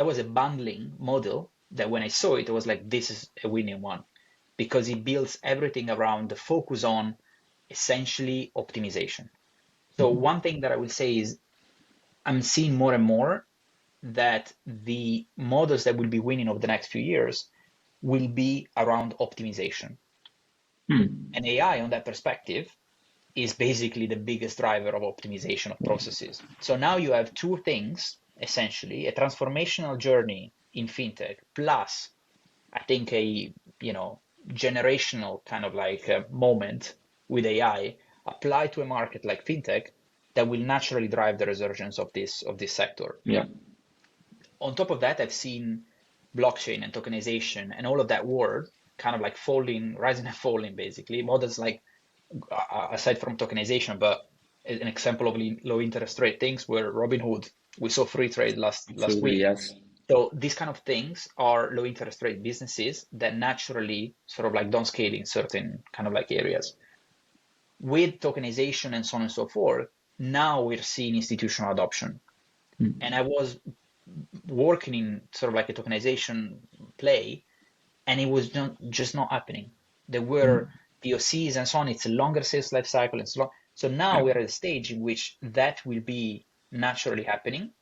that was a bundling model that when I saw it, I was like, this is a winning one because it builds everything around the focus on essentially optimization. So Mhm. one thing that I will say is I'm seeing more and more that the models that will be winning over the next few years will be around optimization. Hmm. And AI on that perspective is basically the biggest driver of optimization of Yeah. processes. So now you have two things, essentially, a transformational journey in fintech, plus I think a, generational kind of like a moment with AI applied to a market like fintech that will naturally drive the resurgence of this sector. Yeah. On top of that, I've seen blockchain and tokenization and all of that world kind of like falling, rising and falling, basically. Models like, aside from tokenization, but an example of low interest rate things were Robinhood. We saw free trade last Absolutely. week. Yes. So these kind of things are low interest rate businesses that naturally sort of like don't scale in certain kind of like areas. With tokenization and so on and so forth, now we're seeing institutional adoption. And Hmm. I was working in sort of like a tokenization play, and it was just not happening. There were Hmm. POCs and so on. It's a longer sales life cycle and so on. So now Yeah. we're at a stage in which that will be naturally happening.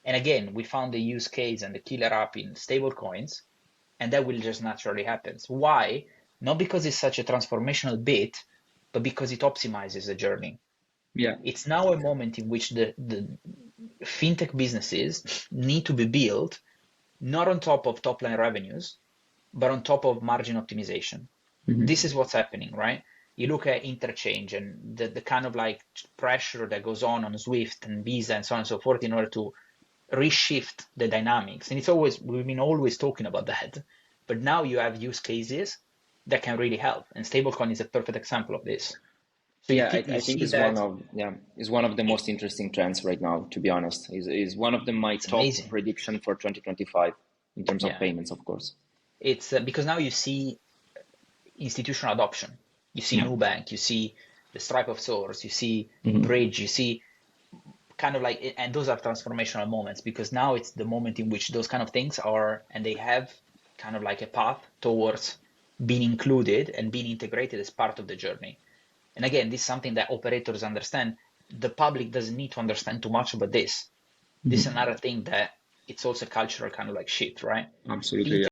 And again, we found the use case and the killer app in stablecoins, and that will just naturally happen. So why? Not because it's such a transformational bit, but because it optimizes the journey. Yeah. It's now a moment in which the fintech businesses need to be built not on top of top line revenues, but on top of margin optimization. This Hmm. is what's happening, right? You look at interchange and the kind of like pressure that goes on Swift and Visa and so on and so forth in order to reshift the dynamics. And we've been always talking about that. But now you have use cases that can really help. And stablecoin is a perfect example of this. So Yeah, you I think see is that one of the it, most interesting trends right now, to be honest. Is one of my it's top amazing. prediction for 2025 in terms of Yeah. payments, of course. It's because now you see institutional adoption. You see Yeah. Nubank, you see the Stripe of Source, you see Hmm. Bridge, you see kind of like, and those are transformational moments because now it's the moment in which those kind of things are, and they have kind of like a path towards being included and being integrated as part of the journey. And again, this is something that operators understand. The public doesn't need to understand too much about this. This is Hmm. another thing that it's also cultural kind of like shift, right? Absolutely.